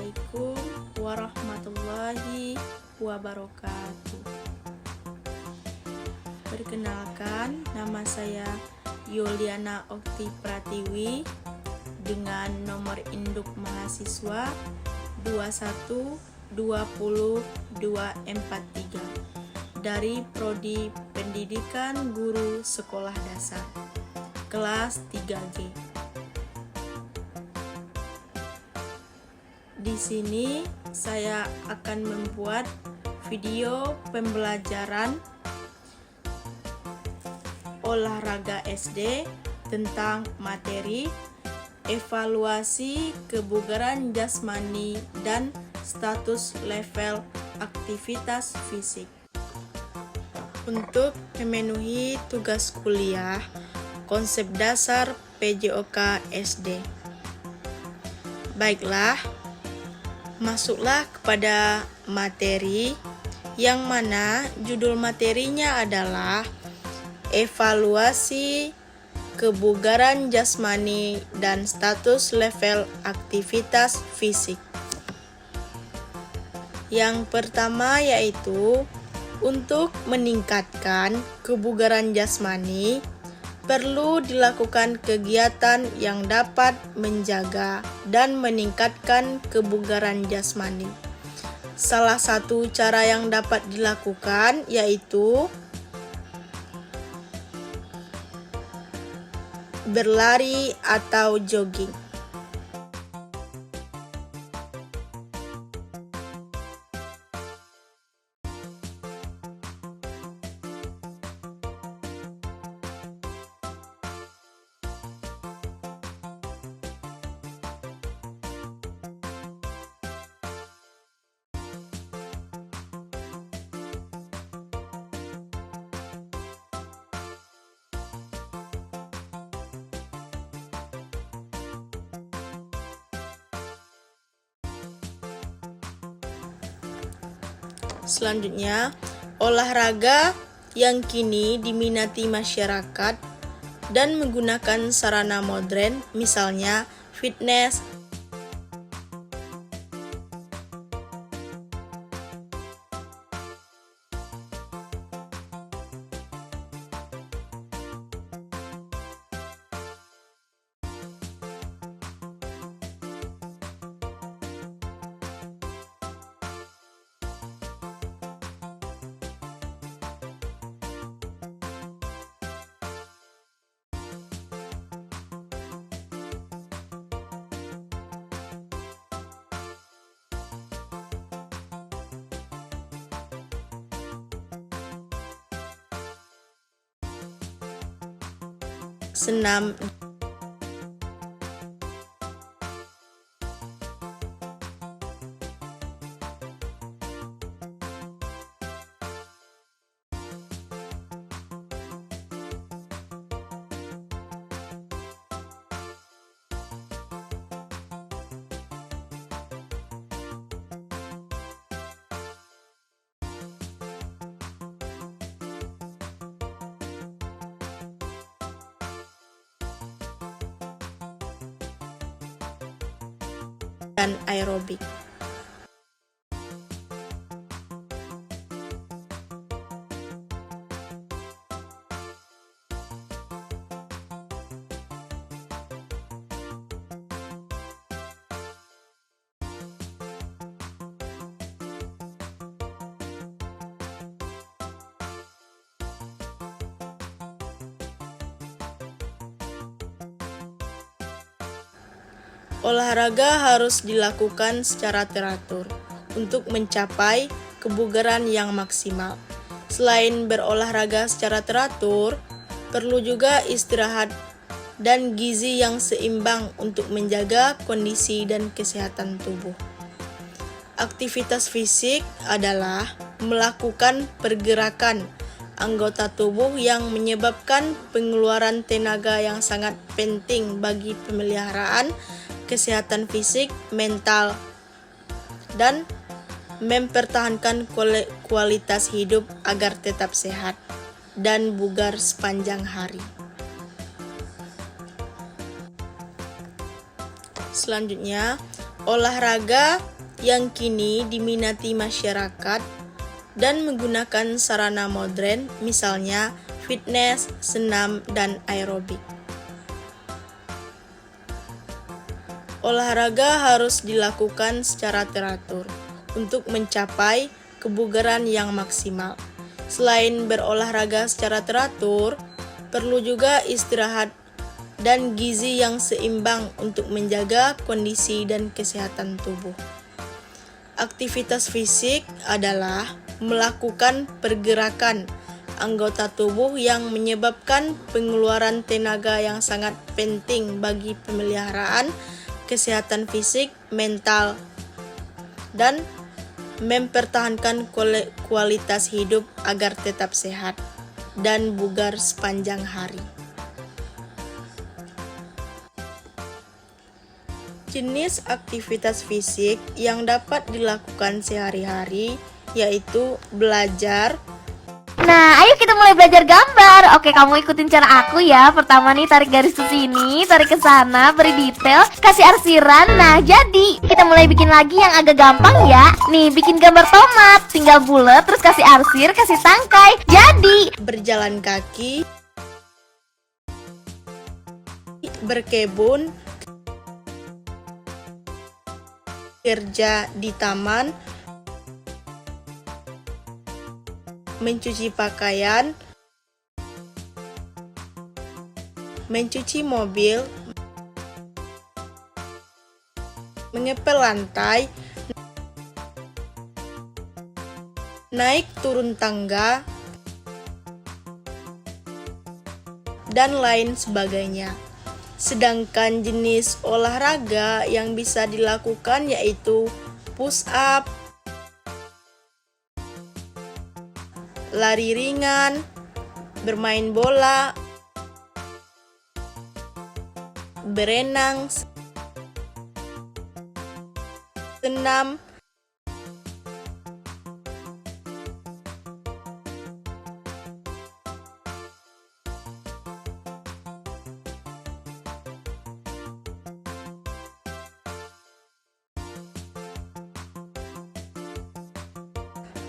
Assalamualaikum warahmatullahi wabarakatuh. Perkenalkan, nama saya Yuliana Okti Pratiwi dengan nomor induk mahasiswa 2120243 dari Prodi Pendidikan Guru Sekolah Dasar, kelas 3G. Di sini saya akan membuat video pembelajaran olahraga SD tentang materi evaluasi kebugaran jasmani dan status level aktivitas fisik. Untuk memenuhi tugas kuliah konsep dasar PJOK SD. Baiklah, masuklah kepada materi yang mana judul materinya adalah evaluasi kebugaran jasmani dan status level aktivitas fisik. Yang pertama yaitu untuk meningkatkan kebugaran jasmani perlu dilakukan kegiatan yang dapat menjaga dan meningkatkan kebugaran jasmani. Salah satu cara yang dapat dilakukan yaitu berlari atau jogging. Selanjutnya, olahraga yang kini diminati masyarakat dan menggunakan sarana modern, misalnya fitness, senam, dan aerobik. Olahraga harus dilakukan secara teratur untuk mencapai kebugaran yang maksimal. Selain berolahraga secara teratur, perlu juga istirahat dan gizi yang seimbang untuk menjaga kondisi dan kesehatan tubuh. Aktivitas fisik adalah melakukan pergerakan anggota tubuh yang menyebabkan pengeluaran tenaga yang sangat penting bagi pemeliharaan kesehatan fisik, mental, dan mempertahankan kualitas hidup agar tetap sehat dan bugar sepanjang hari. Selanjutnya, olahraga yang kini diminati masyarakat dan menggunakan sarana modern, misalnya fitness, senam, dan aerobik. Olahraga harus dilakukan secara teratur untuk mencapai kebugaran yang maksimal. Selain berolahraga secara teratur, perlu juga istirahat dan gizi yang seimbang untuk menjaga kondisi dan kesehatan tubuh. Aktivitas fisik adalah melakukan pergerakan anggota tubuh yang menyebabkan pengeluaran tenaga yang sangat penting bagi pemeliharaan kesehatan fisik, mental, dan mempertahankan kualitas hidup agar tetap sehat dan bugar sepanjang hari. Jenis aktivitas fisik yang dapat dilakukan sehari-hari yaitu belajar. Nah, ayo kita mulai belajar gambar. Oke, kamu ikutin cara aku ya. Pertama nih, tarik garis ke sini, tarik ke sana, beri detail, kasih arsiran. Nah, jadi kita mulai bikin lagi yang agak gampang ya. Nih, bikin gambar tomat. Tinggal bulat, terus kasih arsir, kasih tangkai. Jadi, berjalan kaki, berkebun, kerja di taman, mencuci pakaian, mencuci mobil, mengepel lantai, naik turun tangga, dan lain sebagainya. Sedangkan jenis olahraga yang bisa dilakukan yaitu push up, lari ringan, bermain bola, berenang, senam,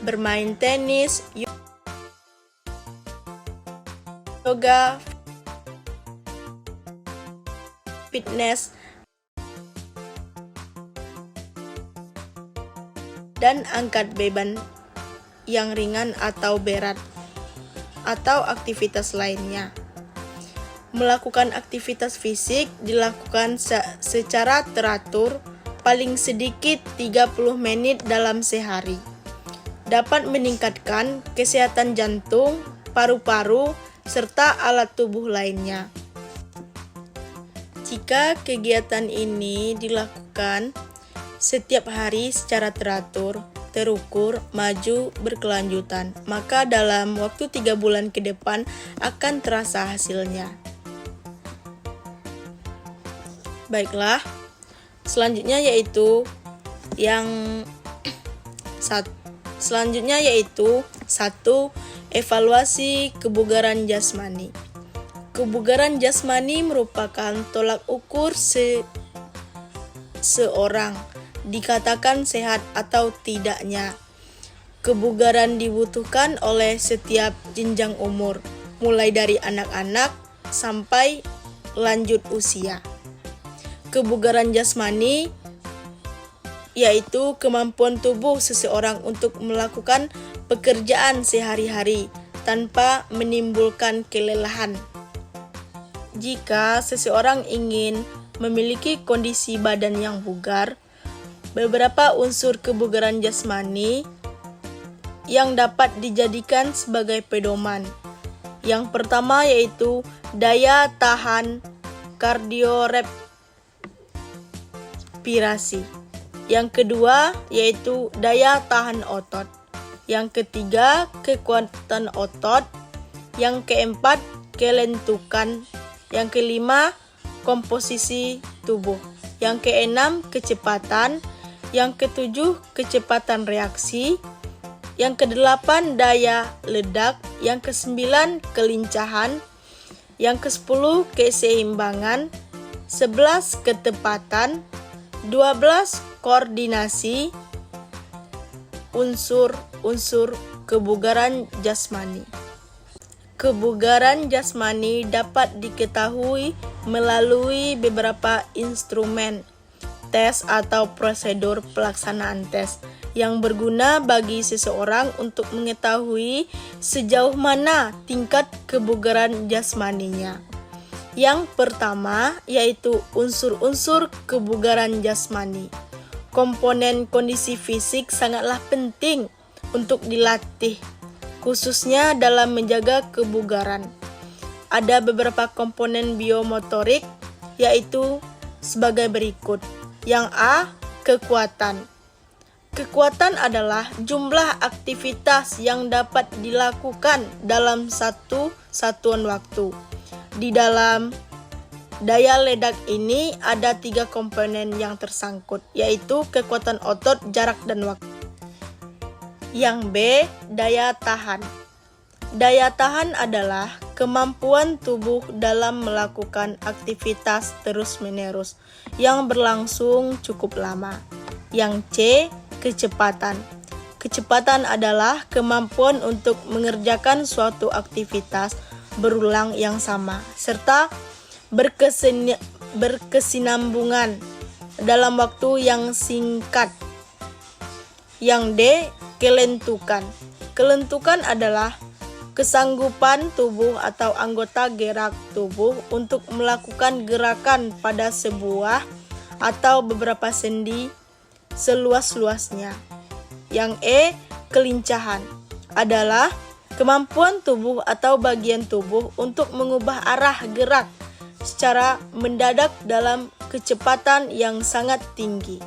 bermain tenis, yoga, fitness, dan angkat beban yang ringan atau berat, atau aktivitas lainnya. Melakukan aktivitas fisik dilakukan secara teratur, paling sedikit 30 menit dalam sehari. Dapat meningkatkan kesehatan jantung, paru-paru, serta alat tubuh lainnya. Jika kegiatan ini dilakukan setiap hari secara teratur, terukur, maju, berkelanjutan, maka dalam waktu 3 bulan ke depan akan terasa hasilnya. Baiklah, selanjutnya yaitu satu, evaluasi kebugaran jasmani. Kebugaran jasmani merupakan tolak ukur seorang dikatakan sehat atau tidaknya. Kebugaran dibutuhkan oleh setiap jenjang umur, mulai dari anak-anak sampai lanjut usia. Kebugaran jasmani yaitu kemampuan tubuh seseorang untuk melakukan pekerjaan sehari-hari tanpa menimbulkan kelelahan. Jika seseorang ingin memiliki kondisi badan yang bugar, beberapa unsur kebugaran jasmani yang dapat dijadikan sebagai pedoman. Yang pertama yaitu daya tahan kardiorespirasi. Yang kedua yaitu daya tahan otot. Yang ketiga kekuatan otot. Yang keempat kelentukan. Yang kelima komposisi tubuh. Yang keenam kecepatan. Yang ketujuh kecepatan reaksi. Yang kedelapan daya ledak. Yang kesembilan kelincahan. Yang kesepuluh keseimbangan. 11 ketepatan. 12 koordinasi unsur-unsur kebugaran jasmani. Kebugaran jasmani dapat diketahui melalui beberapa instrumen tes atau prosedur pelaksanaan tes yang berguna bagi seseorang untuk mengetahui sejauh mana tingkat kebugaran jasmaninya. Yang pertama yaitu unsur-unsur kebugaran jasmani. Komponen kondisi fisik sangatlah penting untuk dilatih, khususnya dalam menjaga kebugaran. Ada beberapa komponen biomotorik, yaitu sebagai berikut. Yang A, kekuatan. Kekuatan adalah jumlah aktivitas yang dapat dilakukan dalam satu satuan waktu. Di dalam daya ledak ini ada 3 komponen yang tersangkut, yaitu kekuatan otot, jarak, dan waktu. Yang B, daya tahan. Daya tahan adalah kemampuan tubuh dalam melakukan aktivitas terus-menerus yang berlangsung cukup lama. Yang C, kecepatan. Kecepatan adalah kemampuan untuk mengerjakan suatu aktivitas berulang yang sama, serta berkesinambungan dalam waktu yang singkat. Yang D, kelentukan. Kelentukan adalah kesanggupan tubuh atau anggota gerak tubuh untuk melakukan gerakan pada sebuah atau beberapa sendi seluas-luasnya. Yang E, kelincahan adalah kemampuan tubuh atau bagian tubuh untuk mengubah arah gerak secara mendadak dalam kecepatan yang sangat tinggi.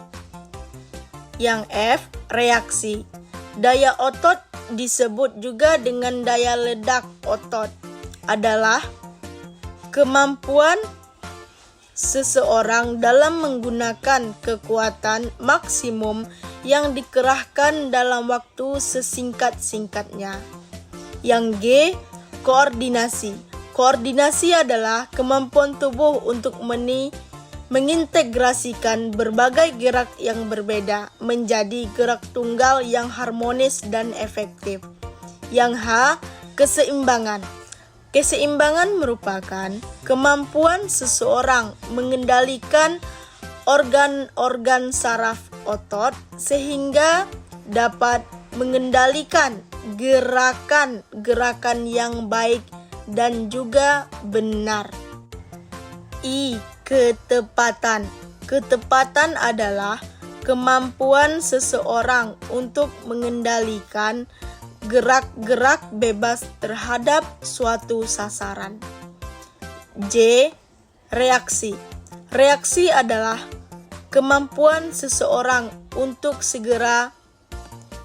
Yang F, reaksi. Daya otot disebut juga dengan daya ledak otot, adalah kemampuan seseorang dalam menggunakan kekuatan maksimum yang dikerahkan dalam waktu sesingkat-singkatnya. Yang G, koordinasi. Koordinasi adalah kemampuan tubuh untuk mengintegrasikan berbagai gerak yang berbeda menjadi gerak tunggal yang harmonis dan efektif. Yang H, keseimbangan. Keseimbangan merupakan kemampuan seseorang mengendalikan organ-organ saraf otot sehingga dapat mengendalikan gerakan-gerakan yang baik dan juga benar. I, ketepatan. Ketepatan adalah kemampuan seseorang untuk mengendalikan gerak-gerak bebas terhadap suatu sasaran. J, reaksi. Reaksi adalah kemampuan seseorang untuk segera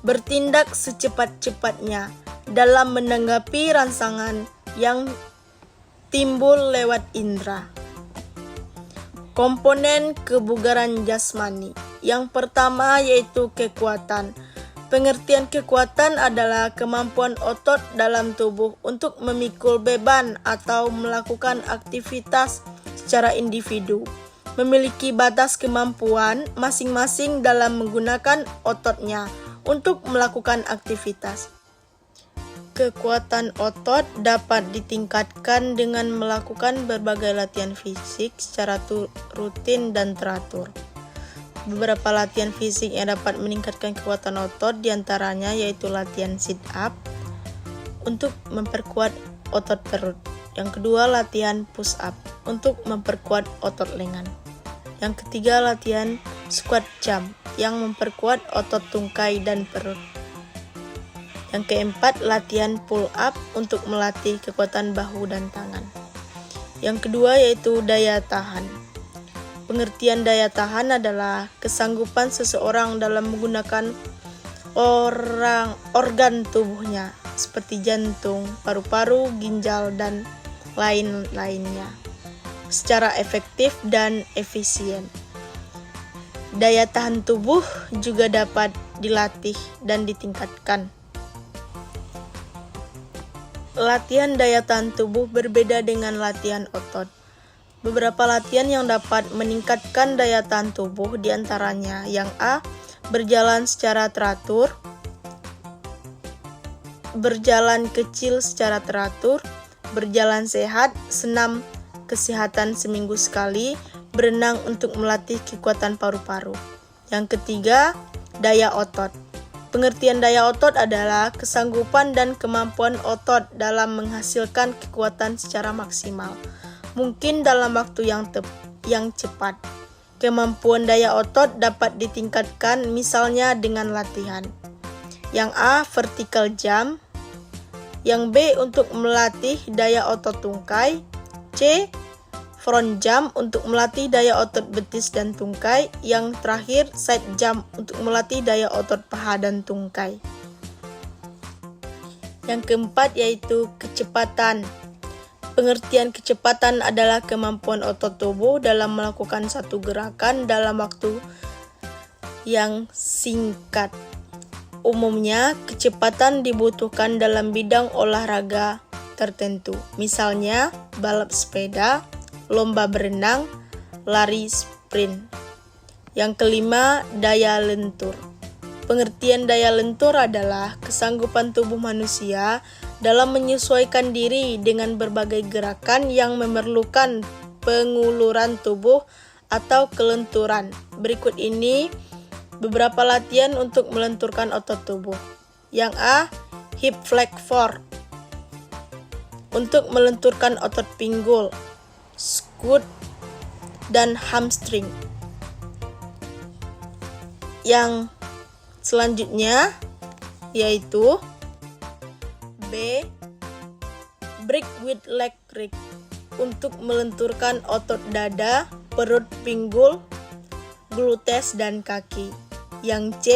bertindak secepat-cepatnya dalam menanggapi rangsangan yang timbul lewat indera. Komponen kebugaran jasmani. Yang pertama yaitu kekuatan. Pengertian kekuatan adalah kemampuan otot dalam tubuh untuk memikul beban atau melakukan aktivitas secara individu. Memiliki batas kemampuan masing-masing dalam menggunakan ototnya untuk melakukan aktivitas. Kekuatan otot dapat ditingkatkan dengan melakukan berbagai latihan fisik secara rutin dan teratur. Beberapa latihan fisik yang dapat meningkatkan kekuatan otot diantaranya yaitu latihan sit up untuk memperkuat otot perut. Yang kedua latihan push up untuk memperkuat otot lengan. Yang ketiga latihan squat jump yang memperkuat otot tungkai dan perut. Yang keempat latihan pull up untuk melatih kekuatan bahu dan tangan. Yang kedua yaitu daya tahan. Pengertian daya tahan adalah kesanggupan seseorang dalam menggunakan organ tubuhnya seperti jantung, paru-paru, ginjal, dan lain-lainnya secara efektif dan efisien. Daya tahan tubuh juga dapat dilatih dan ditingkatkan. Latihan daya tahan tubuh berbeda dengan latihan otot. Beberapa latihan yang dapat meningkatkan daya tahan tubuh diantaranya yang A. Berjalan secara teratur, berjalan kecil secara teratur, berjalan sehat, senam kesehatan seminggu sekali, berenang untuk melatih kekuatan paru-paru. Yang ketiga, daya otot. Pengertian daya otot adalah kesanggupan dan kemampuan otot dalam menghasilkan kekuatan secara maksimal, mungkin dalam waktu yang cepat. Kemampuan daya otot dapat ditingkatkan misalnya dengan latihan. Yang A. Vertical jump. Yang B. Untuk melatih daya otot tungkai. C. Front jump untuk melatih daya otot betis dan tungkai. Yang terakhir, side jump untuk melatih daya otot paha dan tungkai. Yang keempat yaitu kecepatan. Pengertian kecepatan adalah kemampuan otot tubuh dalam melakukan satu gerakan dalam waktu yang singkat. Umumnya, kecepatan dibutuhkan dalam bidang olahraga tertentu, misalnya balap sepeda, lomba berenang, lari sprint. Yang kelima, daya lentur. Pengertian daya lentur adalah kesanggupan tubuh manusia dalam menyesuaikan diri dengan berbagai gerakan yang memerlukan penguluran tubuh atau kelenturan. Berikut ini beberapa latihan untuk melenturkan otot tubuh. Yang A. Hip flexor untuk melenturkan otot pinggul, squat, dan hamstring. Yang selanjutnya yaitu B. Break with leg kick untuk melenturkan otot dada, perut, pinggul, glutes, dan kaki. Yang C.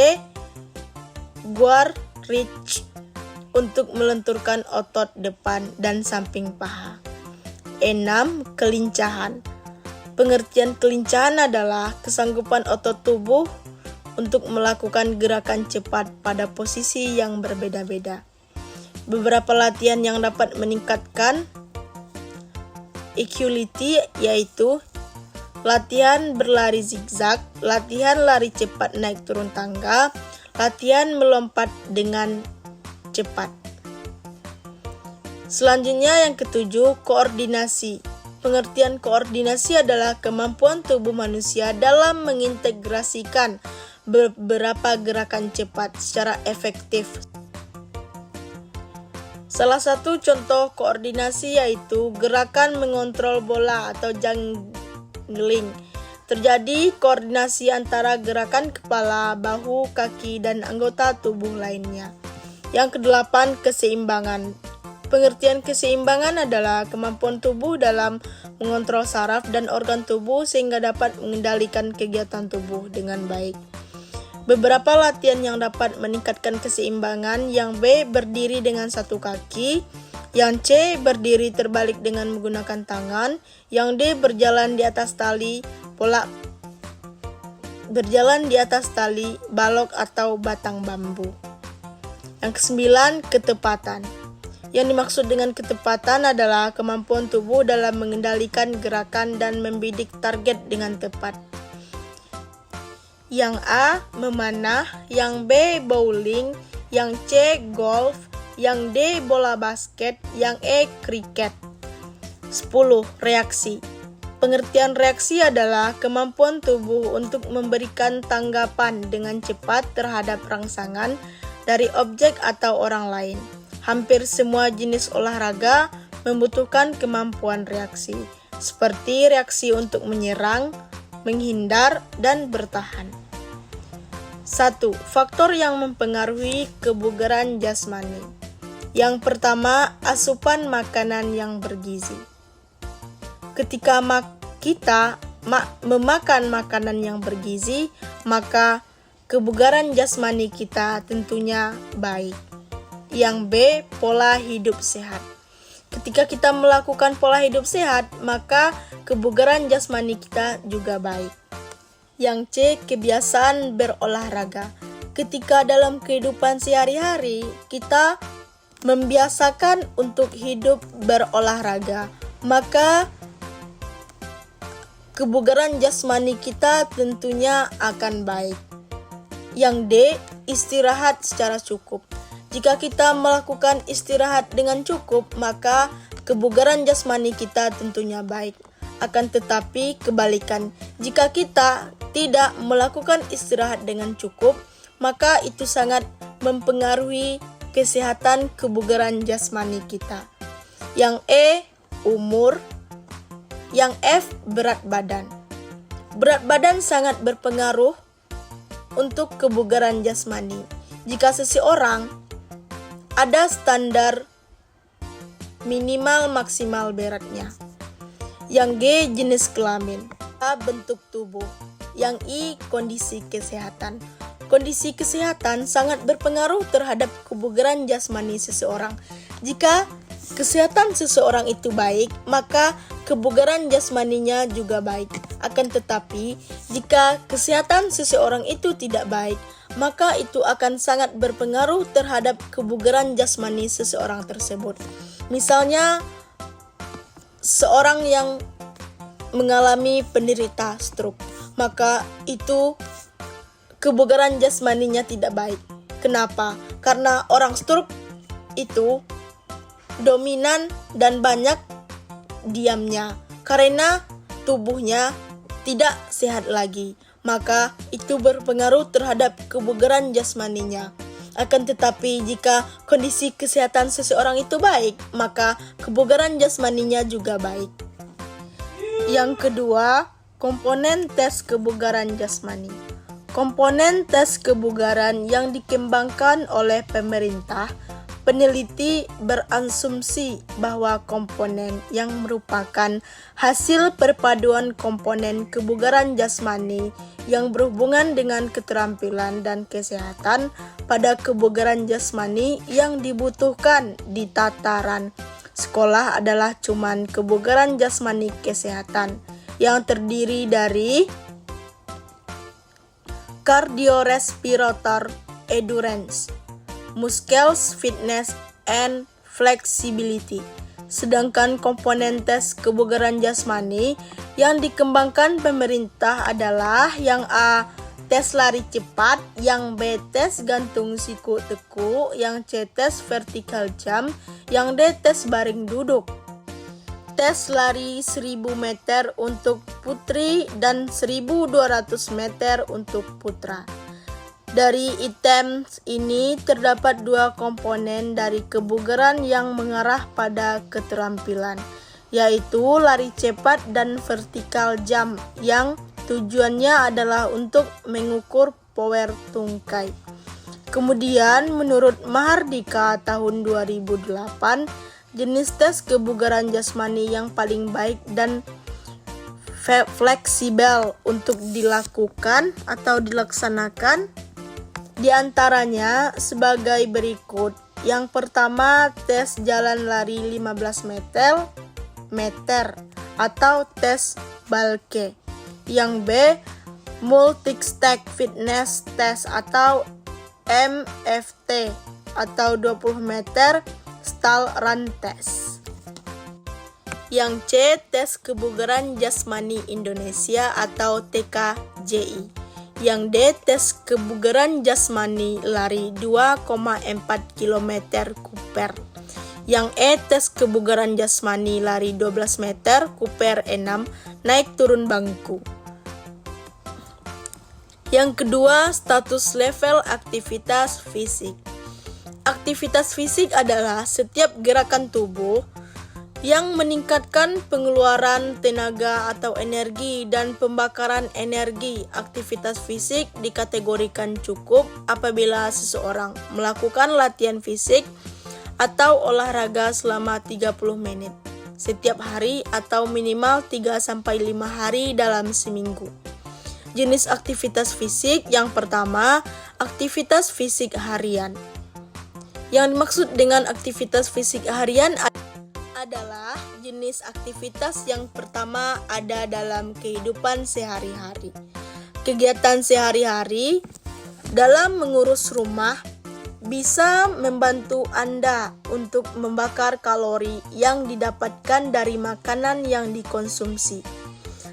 Guar reach untuk melenturkan otot depan dan samping paha. 6. Kelincahan. Pengertian kelincahan adalah kesanggupan otot tubuh untuk melakukan gerakan cepat pada posisi yang berbeda-beda. Beberapa latihan yang dapat meningkatkan agility yaitu latihan berlari zigzag, latihan lari cepat naik turun tangga, latihan melompat dengan cepat. Selanjutnya yang ketujuh, koordinasi. Pengertian koordinasi adalah kemampuan tubuh manusia dalam mengintegrasikan beberapa gerakan cepat secara efektif. Salah satu contoh koordinasi yaitu gerakan mengontrol bola atau jungling. Terjadi koordinasi antara gerakan kepala, bahu, kaki, dan anggota tubuh lainnya. Yang kedelapan, keseimbangan. Pengertian keseimbangan adalah kemampuan tubuh dalam mengontrol saraf dan organ tubuh sehingga dapat mengendalikan kegiatan tubuh dengan baik. Beberapa latihan yang dapat meningkatkan keseimbangan. Yang B. Berdiri dengan satu kaki. Yang C. Berdiri terbalik dengan menggunakan tangan. Yang D. Berjalan di atas tali, balok atau batang bambu. Yang kesembilan, ketepatan. Yang dimaksud dengan ketepatan adalah kemampuan tubuh dalam mengendalikan gerakan dan membidik target dengan tepat. Yang A. Memanah. Yang B. Bowling. Yang C. Golf. Yang D. Bola basket. Yang E. Kriket. 10. Reaksi. Pengertian reaksi adalah kemampuan tubuh untuk memberikan tanggapan dengan cepat terhadap rangsangan dari objek atau orang lain. Hampir semua jenis olahraga membutuhkan kemampuan reaksi, seperti reaksi untuk menyerang, menghindar, dan bertahan. 1. Faktor yang mempengaruhi kebugaran jasmani. Yang pertama, asupan makanan yang bergizi. Ketika kita memakan makanan yang bergizi, maka kebugaran jasmani kita tentunya baik. Yang B. Pola hidup sehat. Ketika kita melakukan pola hidup sehat, maka kebugaran jasmani kita juga baik. Yang C. Kebiasaan berolahraga. Ketika dalam kehidupan sehari-hari, kita membiasakan untuk hidup berolahraga, maka kebugaran jasmani kita tentunya akan baik. Yang D, istirahat secara cukup. Jika kita melakukan istirahat dengan cukup, maka kebugaran jasmani kita tentunya baik. Akan tetapi kebalikan, jika kita tidak melakukan istirahat dengan cukup, maka itu sangat mempengaruhi kesehatan kebugaran jasmani kita. Yang E, umur. Yang F, berat badan. Berat badan sangat berpengaruh untuk kebugaran jasmani. Jika seseorang ada standar minimal maksimal beratnya. Yang G, jenis kelamin. A, bentuk tubuh. Yang I, kondisi kesehatan. Kondisi kesehatan sangat berpengaruh terhadap kebugaran jasmani seseorang. Jika kesehatan seseorang itu baik, maka kebugaran jasmaninya juga baik. Akan tetapi, jika kesehatan seseorang itu tidak baik, maka itu akan sangat berpengaruh terhadap kebugaran jasmani seseorang tersebut. Misalnya, seorang yang mengalami penderita stroke, maka itu kebugaran jasmaninya tidak baik. Kenapa? Karena orang stroke itu dominan dan banyak diamnya karena tubuhnya tidak sehat lagi, maka itu berpengaruh terhadap kebugaran jasmaninya. Akan tetapi jika kondisi kesehatan seseorang itu baik, maka kebugaran jasmaninya juga baik. Yang kedua, komponen tes kebugaran jasmani. Komponen tes kebugaran yang dikembangkan oleh pemerintah. Peneliti berasumsi bahwa komponen yang merupakan hasil perpaduan komponen kebugaran jasmani yang berhubungan dengan keterampilan dan kesehatan pada kebugaran jasmani yang dibutuhkan di tataran sekolah adalah cuman kebugaran jasmani kesehatan yang terdiri dari cardiorespiratory endurance, muscles fitness and flexibility. Sedangkan komponen tes kebugaran jasmani yang dikembangkan pemerintah adalah yang A, tes lari cepat, yang B, tes gantung siku teku, yang C, tes vertical jump, yang D, tes baring duduk. Tes lari 1000 meter untuk putri dan 1200 meter untuk putra. Dari items ini terdapat dua komponen dari kebugaran yang mengarah pada keterampilan, yaitu lari cepat dan vertical jump yang tujuannya adalah untuk mengukur power tungkai. Kemudian menurut Mahardika tahun 2008, jenis tes kebugaran jasmani yang paling baik dan fleksibel untuk dilakukan atau dilaksanakan di antaranya sebagai berikut. Yang pertama, tes jalan lari 15 meter atau tes Balke. Yang B, multi-stack fitness test atau MFT atau 20 meter stall run test. Yang C, tes kebugaran jasmani Indonesia atau TKJI. Yang D, tes kebugaran jasmani lari 2,4 km Cooper. Yang E, tes kebugaran jasmani lari 12 meter Cooper 6 naik turun bangku. Yang kedua, status level aktivitas fisik. Aktivitas fisik adalah setiap gerakan tubuh yang meningkatkan pengeluaran tenaga atau energi dan pembakaran energi. Aktivitas fisik dikategorikan cukup apabila seseorang melakukan latihan fisik atau olahraga selama 30 menit setiap hari atau minimal 3-5 hari dalam seminggu. Jenis aktivitas fisik yang pertama, aktivitas fisik harian. Yang dimaksud dengan aktivitas fisik harian adalah jenis aktivitas yang pertama ada dalam kehidupan sehari-hari. Kegiatan sehari-hari dalam mengurus rumah bisa membantu Anda untuk membakar kalori yang didapatkan dari makanan yang dikonsumsi.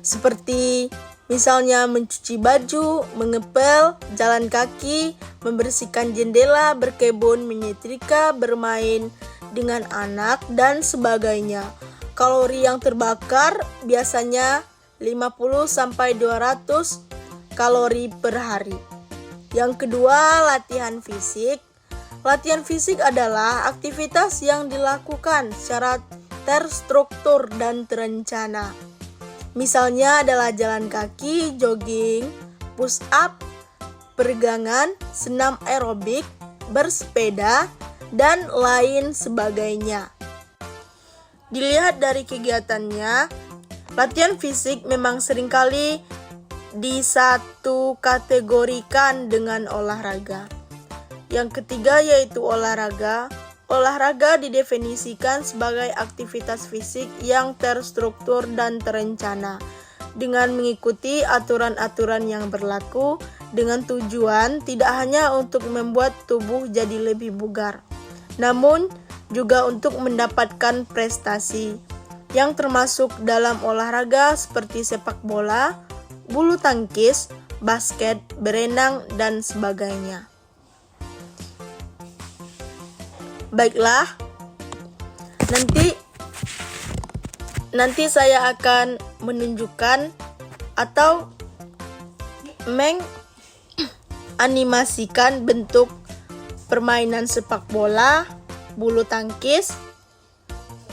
seperti misalnya mencuci baju, mengepel, jalan kaki, membersihkan jendela, berkebun, menyetrika, bermain dengan anak, dan sebagainya. Kalori yang terbakar biasanya 50-200 kalori per hari. Yang kedua, latihan fisik. Latihan fisik adalah aktivitas yang dilakukan secara terstruktur dan terencana. Misalnya adalah jalan kaki, jogging, push up, peregangan, senam aerobik, bersepeda, dan lain sebagainya. Dilihat dari kegiatannya, latihan fisik memang seringkali disatu kategorikan dengan olahraga. Yang ketiga yaitu olahraga. Olahraga didefinisikan sebagai aktivitas fisik yang terstruktur dan terencana dengan mengikuti aturan-aturan yang berlaku dengan tujuan tidak hanya untuk membuat tubuh jadi lebih bugar, namun juga untuk mendapatkan prestasi yang termasuk dalam olahraga seperti sepak bola, bulu tangkis, basket, berenang, dan sebagainya. Baiklah, nanti saya akan menunjukkan atau menganimasikan bentuk permainan sepak bola, bulu tangkis,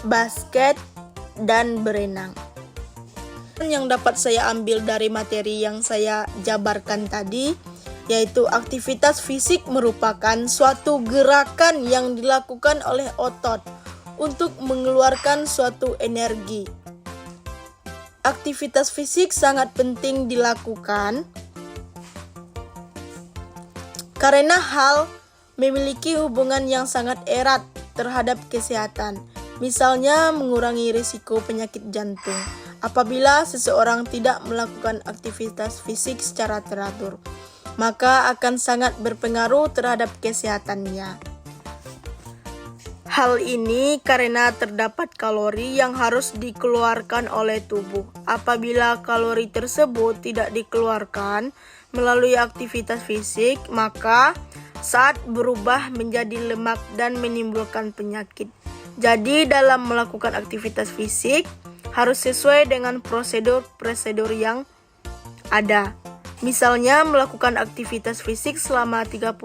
basket, dan berenang. Yang dapat saya ambil dari materi yang saya jabarkan tadi, yaitu aktivitas fisik merupakan suatu gerakan yang dilakukan oleh otot untuk mengeluarkan suatu energi. Aktivitas fisik sangat penting dilakukan karena hal memiliki hubungan yang sangat erat terhadap kesehatan. Misalnya mengurangi risiko penyakit jantung apabila seseorang tidak melakukan aktivitas fisik secara teratur, maka akan sangat berpengaruh terhadap kesehatannya. Hal ini karena terdapat kalori yang harus dikeluarkan oleh tubuh. Apabila kalori tersebut tidak dikeluarkan melalui aktivitas fisik, maka saat berubah menjadi lemak dan menimbulkan penyakit. Jadi dalam melakukan aktivitas fisik harus sesuai dengan prosedur yang ada. Misalnya melakukan aktivitas fisik selama 30-60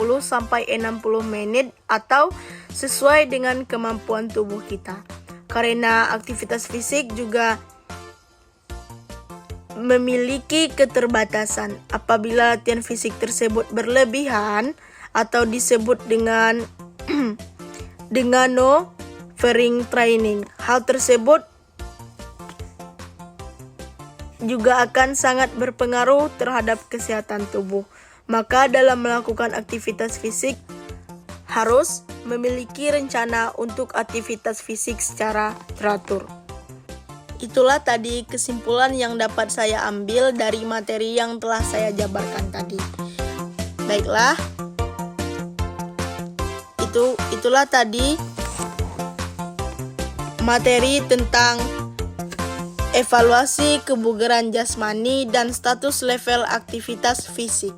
menit atau sesuai dengan kemampuan tubuh kita. Karena aktivitas fisik juga memiliki keterbatasan. Apabila latihan fisik tersebut berlebihan atau disebut dengan overtraining training, hal tersebut juga akan sangat berpengaruh terhadap kesehatan tubuh. Maka dalam melakukan aktivitas fisik harus memiliki rencana untuk aktivitas fisik secara teratur. Itulah tadi kesimpulan yang dapat saya ambil dari materi yang telah saya jabarkan tadi. Baiklah, itulah tadi materi tentang evaluasi kebugaran jasmani dan status level aktivitas fisik.